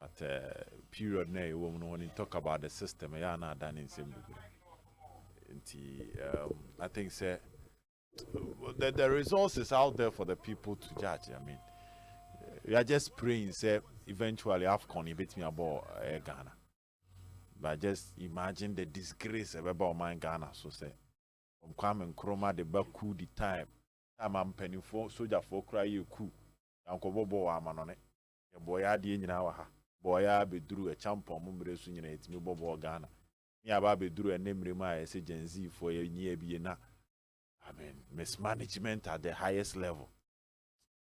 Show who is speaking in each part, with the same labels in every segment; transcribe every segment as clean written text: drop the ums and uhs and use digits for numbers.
Speaker 1: at a period now when you talk about the system, yeah, not done in same. I think say the resources out there for the people to judge. I mean, we are just praying say eventually AFCON beat me about Ghana. But just imagine the disgrace about my Ghana. So say, from Kwame Nkrumah the Baku the time I'm penny for soldier for cry you coup. Uncle Bobo Amanone. A boy had in our ha. Boy, I be drew a champion mumbre soon it me Bobo Ghana. Me ababe drew a name remind as a Gen Z for a near Biena. I mean, mismanagement at the highest level.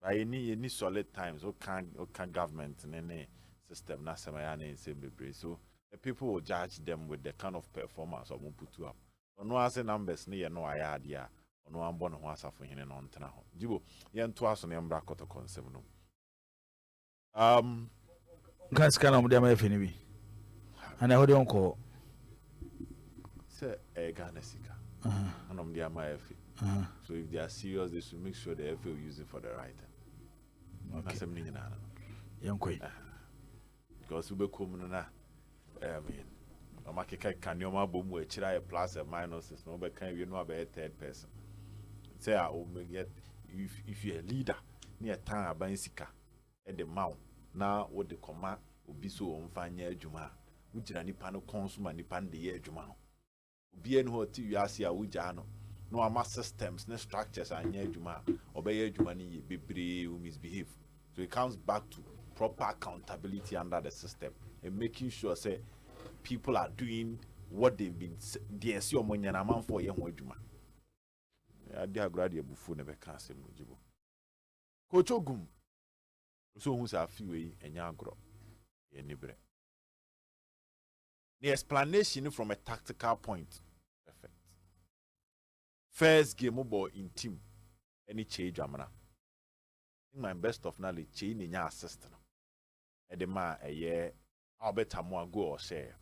Speaker 1: By any solid times, or can government in any system, not some so the people will judge them with the kind of performance of put up. Or no as numbers near no idea, or no one born who has for him on Tana. Jibo, yan twice on Yambra Kotoko concept.
Speaker 2: Can't scan on them if any. And I don't call.
Speaker 1: Say a Ghana Sika. And on the MIF. So if they are serious, they should make sure the FA will use it for the right time. That's a meaning.
Speaker 2: Young queen.
Speaker 1: Because Berekum, I mean, no matter can you ma boom with a plus and minuses, no, but can you know about a third person? Say, I will get if you're a leader near Tana Bansika at the mount. Now, what the command will be so on fine year Juma, which any panel consumer, any pan the year Juma. Be any what you are see a Wujano. No ama systems, no structures and year Juma, obey Juma be brave, misbehave. So it comes back to proper accountability under the system and making sure say people are doing what they've been there. See your money and a man for young Juma. I did a graduate before never cancel Mujibo. Coach Ogum. So who's a few and yagro. The explanation from a tactical point. Perfect. First game about in team. Any change amana. I think my best of knowledge change in your assistant. At the man a year, I'll bet more go or share.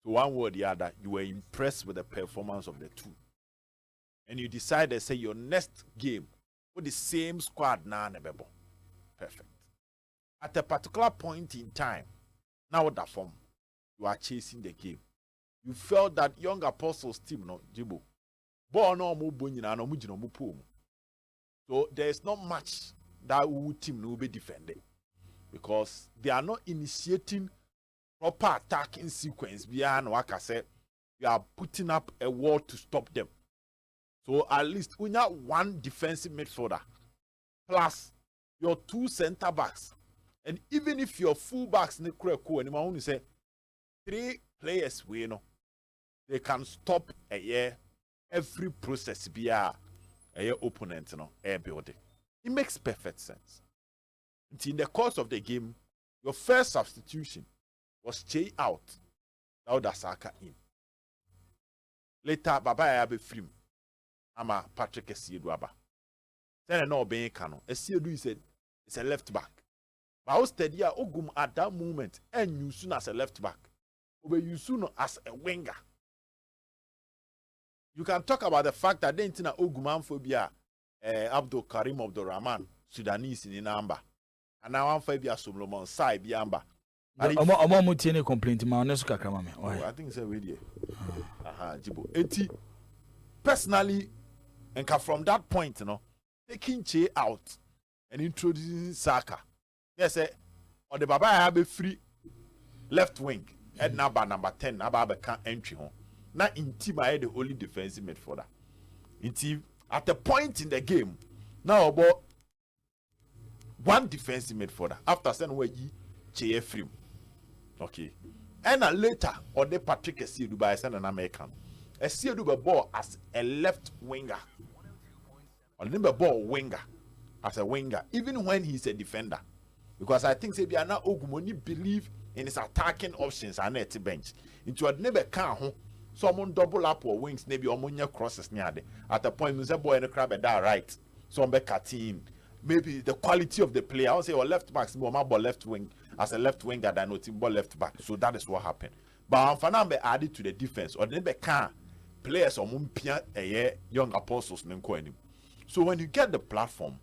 Speaker 1: So one word the other, you were impressed with the performance of the two. And you decided say your next game with the same squad now nebebo. Perfect. At a particular point in time, now that form, you are chasing the game. You felt that young apostles team no jibo. No mo bunyina no mujino mo pom. So there is not much that team will be defending because they are not initiating proper attacking sequence beyond what I said. You are putting up a wall to stop them. So at least we have one defensive midfielder plus your two center backs. And even if your full backs ne cool and only say 3 players we know they can stop a year every process be a year opponent building. It makes perfect sense. And in the course of the game, your first substitution was Che out. Now that's Saka in. Later, Baba Abe Frim. Ama Patrick Esieduaba. Then no being canon. Esiedu is a left back. But I was steady Ogum at that moment and you soon as a left back. Or you soon as a winger. You can talk about the fact that they didn't Oguman phobia Abdul Karim Abdul Rahman Sudanese in number. And now I'm phobia Solomon Sai Biamba.
Speaker 2: I'm any complaint my honest kakramame.
Speaker 1: I think it's a video. Jibo. Eti personally, and from that point, taking Che out and introducing Saka. Yes, or the Baba have a free left wing at number 10, Ababa can't entry home. Now in team I had the only defensive midfielder. In team at the point in the game, now about one defensive midfielder after sending away Che free. Okay. And later, or the Patrick Esiedu by an American. Esiedu the ball as a left winger. Or the ball winger as a winger, even when he's a defender. Because I think Sebiana Ogumoni believe in his attacking options and at the bench. Into a never can someone double up or wings, maybe omonia crosses near the at the point Muse boy and a crab at that right. Some be cutting. Maybe the quality of the player. I would say or left back, more left wing as a left winger than no team ball left back. So that is what happened. But Fanambe added to the defense or never can players or mumpia a young apostles. So when you get the platform,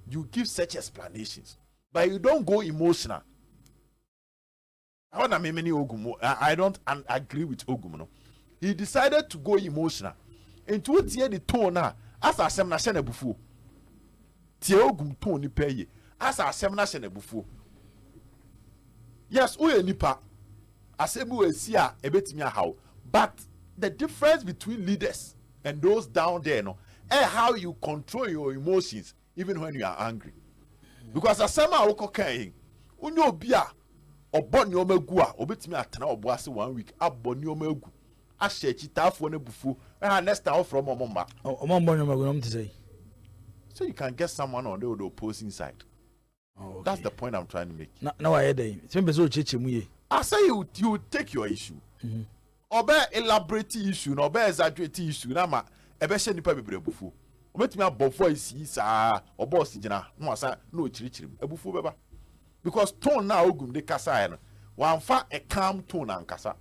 Speaker 1: you give such explanations. But you don't go emotional. I don't agree with Ogum. No, he decided to go emotional. Into what the tone now, as I said, na shene bufu. Tie Ogum tone ni pay. As I said, na shene bufu. Yes, we nipa. Asemu we see a ebetimi how, but the difference between leaders and those down there, no, and how you control your emotions even when you are angry. Because asema woko kan, unyo bia obo nyoma gu a obetimi atena obo ase 1 week abo nyoma gu ahye chitafo na bufu next time from omomba
Speaker 2: omomba nyoma gu no say.
Speaker 1: So you can get someone on the opposing side. Okay. That's the point I'm trying to make.
Speaker 2: Now I hear I
Speaker 1: say you take your issue. Obe elaborate issue, no obe exaggerate issue. Na ma ebe she nipa bebre bufu. Obetimi abofo isi sa obo osigina no asa no chirichirim. Ebufu beba. Because tone na Ogum de kasa no. Wan fa a calm tone and kasa.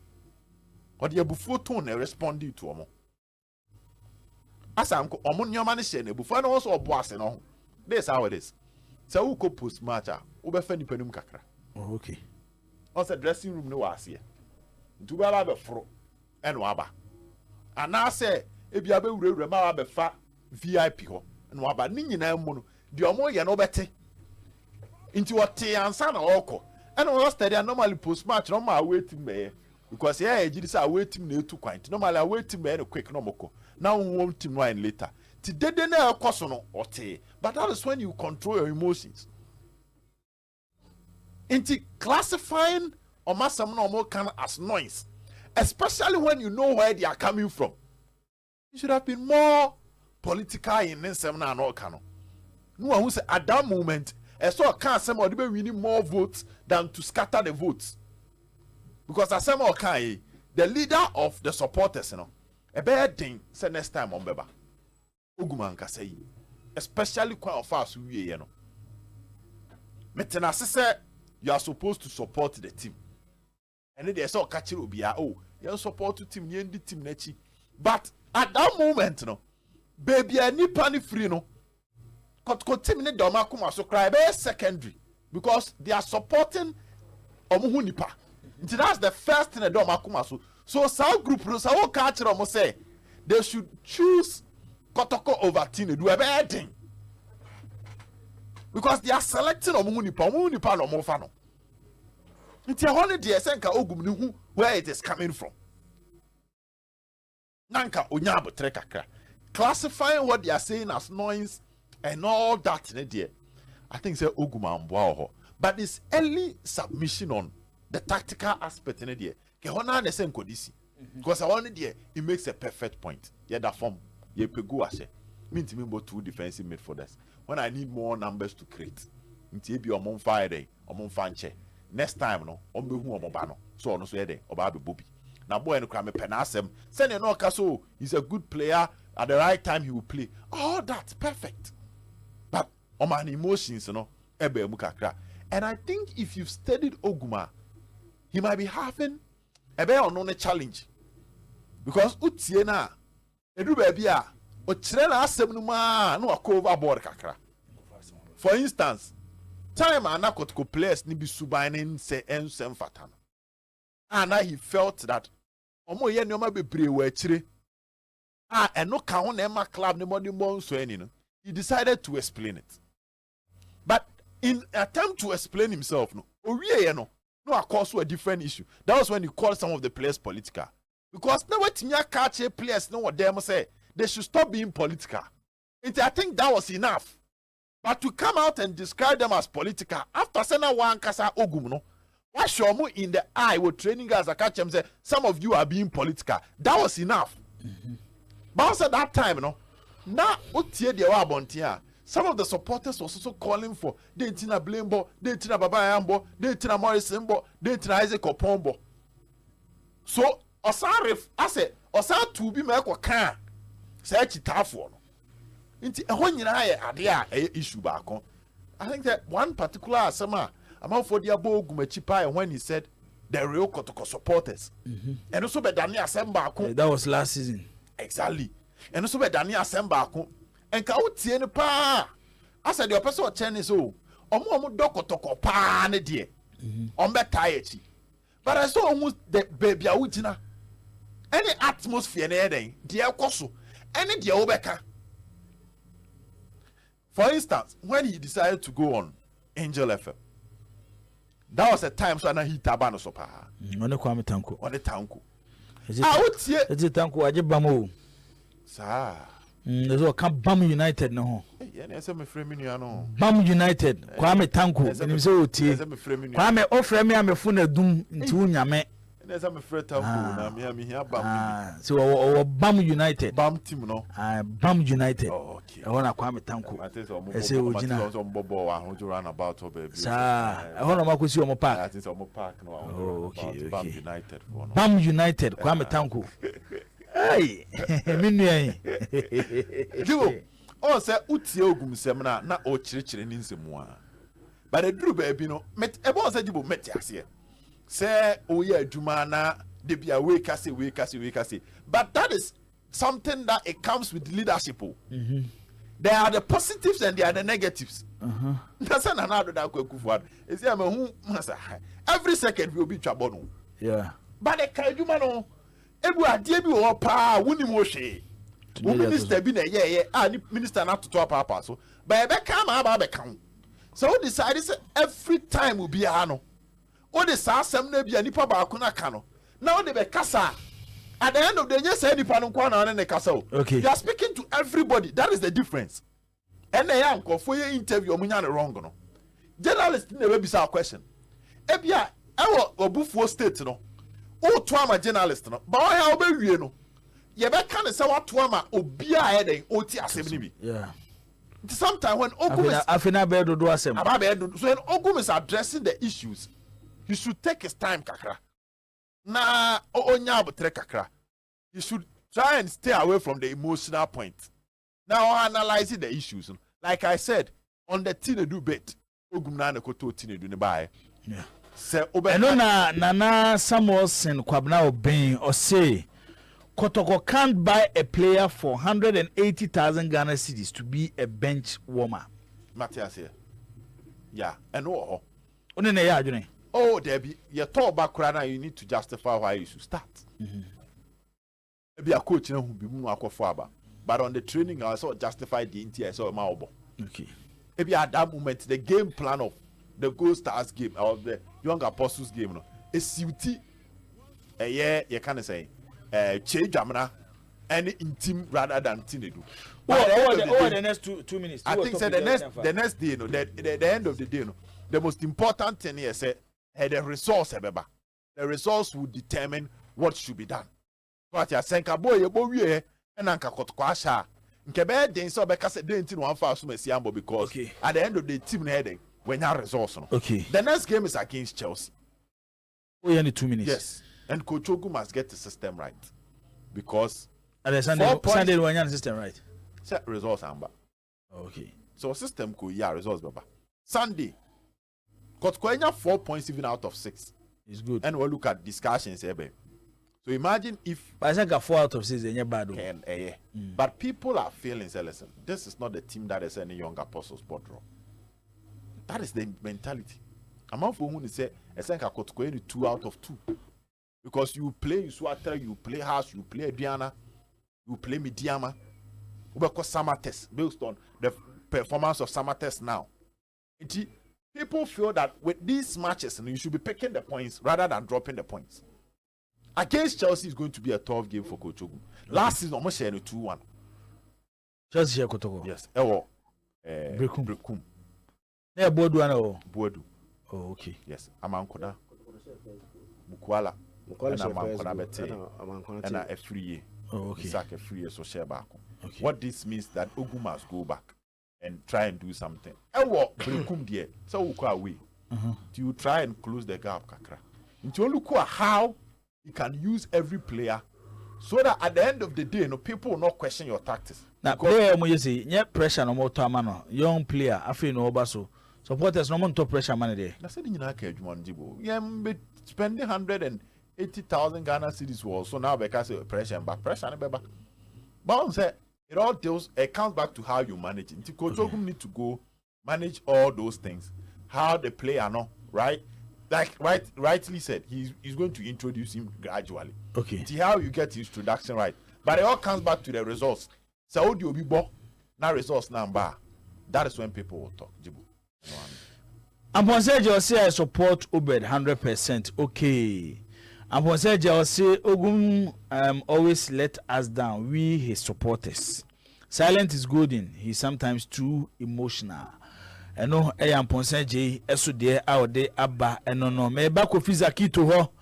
Speaker 1: Or the ebufu tone responding to omo. Asa amko omo nyoma ne she na ebufu na also obo ase no. This how it is. So who go post match ube fe nipa num kakra.
Speaker 2: Oh, okay.
Speaker 1: Also dressing room no was here. Ntubala be fro eno aba. Ana say ebia be wure ma be fa VIP ho eno aba ni nyina mu no de omo ye no bete. Nti wote ansa na okọ. Eno wo study normally post match no ma wait me because here ejidi say wait me na etu kwant. Normally wait me no quick no moko. Now won team wine later. Ti dede na ekoso no ote. But that is when you control your emotions. Into classifying or masam no more can as noise, especially when you know where they are coming from. You should have been more political in this seminar and all canon. No one who say at that moment, I saw can't say or winning more votes than to scatter the votes. Because as some okay, the leader of the supporters, you know, a bad thing say next time on Beba. Oguman ka say, especially quite fast we you know. Metena say you are supposed to support the team. And then they saw catch it be oh, you support the team, you the team nechi. But at that moment, no, baby, I need pani free no. Got team ne doma kuma so cry be secondary because they are supporting omuhu nipa. That's the first thing the doma kuma so some group no so catch it say they should choose Kotoko over Tenadu a bad thing. Because they are selecting omuhu nipa no mo fa no. Nti holiday esenka Ogum ni hu where it is coming from. Nanka onya abotre kakra. Classifying what they are saying as noise and all that in there. I think say Ogum amboa. But it's early submission on the tactical aspect in there. Ke hona na sen kodisi. Because I want there it makes a perfect point. Yeah, that form ye pegu ase. Me ntimi two defensive midfielders. When I need more numbers to create. Nti e bi omon fire dey, omon fanche. Next time no, ombehu omoba no. So no so ye dey, oba be Bobby. Na boy no kra me penasem. Send no kaso, he's a good player. At the right time he will play. All that perfect. But on emotions, you know, ebe mukakra. And I think if you've studied Oguma, he might be having ebe on a challenge. Because utie na edu baby a o kire na asem no ma na wakọ overboard kakra. For instance, time Asante Kotoko players ni bi subanin se ensem fatano. And he felt that omo ye nyoma bebre wa akire. Eno ka ho na ema club ne modi mo so ani no. He decided to explain it. But in attempt to explain himself, no, no, so a different issue. That was when he called some of the players political. Because now what you catch players know what them say, they should stop being political. And I think that was enough. But to come out and describe them as political, after saying one kasa Ogum, no, what show me in the eye with training guys, I catch them say, some of you are being political. That was enough. But also at that time, no, now some of the supporters was also calling for Dentina Blamebo, Dentina Baba Ambo, Dentina Morrisonbo, Dentina Isaac Opombo. So Osarif, I said, Osar to be make a can say it tough one. Into a one year issue back on. I think that one particular summer, among for the abo Gumechipa when he said the real Kotoko supporters. And also by Daniel Semba.
Speaker 2: That was last season.
Speaker 1: Exactly. And also by Daniel Semba. And ka utie ne pa asa de opese o chene so omo dokotoko pa ne de on beta echi But I saw almost the baby awutina. Any atmosphere near them, dear Koso, any dear Obeka. For instance, when he decided to go on Angel FM, that was a time so I hit Tabano Sopa.
Speaker 2: On the Kwame Tanko.
Speaker 1: On the Tanko.
Speaker 2: Is it Tanko? I just bamo.
Speaker 1: Sir.
Speaker 2: There's all come Bam United no.
Speaker 1: Yes, I'm a Freminiano.
Speaker 2: Bam United, Kwame Tanko, and him so tea. Kwame offer me a phone dum into Yame. And as I'm a friend, I'm here. So, Bam United.
Speaker 1: Bam team, no.
Speaker 2: Bam United.
Speaker 1: Oh, okay.
Speaker 2: I want to Kwame Tanko.
Speaker 1: I say, Bobo, I want to run about over.
Speaker 2: Sir, I want to mark with you on my park.
Speaker 1: I think I'm a park. No, okay. Bam United.
Speaker 2: Bam United, Kwame Tanko. Hey,
Speaker 1: Joe, oh, say, Uti Ogum Semana, not all church in Insemua. But the Drew baby, no, met a boss at you, Metias here. Say, oh, yeah, Jumana, they be a way, Cassie. But that is something that it comes with leadership. There are the positives and there are the negatives. That's another that quick word. Is there who every second will be trouble.
Speaker 2: Yeah.
Speaker 1: But the Kajumano. Ebu adie bi wo pa woni mo hwe wo minister bi na ye minister na to papa so ba be ka ma ba be kan so we decide say every time we be no o de sa asem na bia nipa ba ko na ka no na o de be kasa at the end of the day say nipa no kwa na ne kasa o you are speaking to everybody. That is the difference. And na ya nkofo ye interview omunya ne wrong no journalist na we be say question e bia e wo obufuo state no o to ama journalist no ba o ya obewie no ye be kan say what to ama obia heden o ti asem ni bi
Speaker 2: yeah
Speaker 1: sometimes when Ogum is
Speaker 2: afina be do asem
Speaker 1: so when Ogum is addressing the issues he should take his time kakra na onya abotre kakra he should try and stay away from the emotional point now analyzing the issues like I said on the Tenadu bit Ogum na ne koto Tenadu ne bae
Speaker 2: yeah.
Speaker 1: No,
Speaker 2: Nana Samuelson Kwabna Obeng or say Kotoko can't buy a player for 180,000 Ghana cedis to be a bench warmer.
Speaker 1: Matthias here. Yeah, and oh, Debbie, your talk background, you need to justify why you should start. Maybe a coach who be more aquafaba, but on the training, I saw justify the entire so maubo. Okay. Maybe at that moment, the game plan of the Gold Stars game or the Young Apostles game, no, a suit a year, you can say, change Jamana, any in team rather than Tenadu.
Speaker 2: The next 2 minutes.
Speaker 1: I think say the next day, no, the end of the day, no, the most important thing here say, the resource, the resource will determine what should be done. But ya senka boy, you boy, and Anka Kotkwasha. Nkebe den so beka say den tin wan fa so masiambo because at the end of the team heading when you resource no.
Speaker 2: Okay.
Speaker 1: The next game is against Chelsea.
Speaker 2: We only 2 minutes.
Speaker 1: Yes. And Coach Ogu must get the system right. Because
Speaker 2: Sunday one system right.
Speaker 1: Set results amba.
Speaker 2: Okay.
Speaker 1: So system could results baba. Sunday. Kotkwenya 4 points even out of 6.
Speaker 2: It's good.
Speaker 1: And we'll look at discussions ebe. So imagine if
Speaker 2: I think 4 out of 6 is bad.
Speaker 1: But people are feeling say listen, this is not the team that is any Young Apostles board draw. That is the mentality. Among for whom say I think I could go 2 out of 2. Because you play Uswatra, you play House, you play Diana, you play Midiama. Because Samates based on the performance of Samates now. People feel that with these matches you should be picking the points rather than dropping the points. Against Chelsea is going to be a tough game for Coach Ogu. Last season almost shared 2-1.
Speaker 2: Chelsea Kotoko.
Speaker 1: Yes.
Speaker 2: Berekum. Yeah,
Speaker 1: Boadu.
Speaker 2: Oh, okay.
Speaker 1: Yes. Amankoda. Mukwala. And Amankoda Bete. And a free year.
Speaker 2: Oh, okay.
Speaker 1: Isaac a free year so share back.
Speaker 2: Okay.
Speaker 1: What this means that Ogu must go back and try and do something. Berekum there. So we go away. Do you try and close the gap, Kakra? Until you look at how you can use every player so that at the end of the day, people will not question your tactics.
Speaker 2: Now, player, you see, pressure no more time, young player, I feel no basso. Supporters no more to pressure money there.
Speaker 1: That's it. You know, spending 180,000 Ghana cedis was so now because pressure, but pressure, but say it all deals. It comes back to how you manage it. Coach Ogu need to go manage all those things. How the player know, right? like rightly said, he's going to introduce him gradually.
Speaker 2: Okay.
Speaker 1: See how you get introduction right. But it all comes back to the results. Saudi Obibo, now results number. That is when people will talk. Jibu.
Speaker 2: Amponseje will say I support Obed 100%. Okay. Amponseje will say Ogum always let us down. We his supporters. Silent is golden. He's sometimes too emotional. Eno Amponseje eso de out de aba eno no me ba Kofi Zakito ho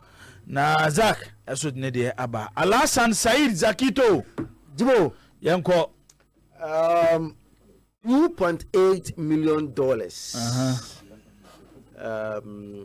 Speaker 2: na Zak eso de de aba. Alasan Said Zakito.
Speaker 3: Jibo
Speaker 2: Yanko
Speaker 3: $2.8 million.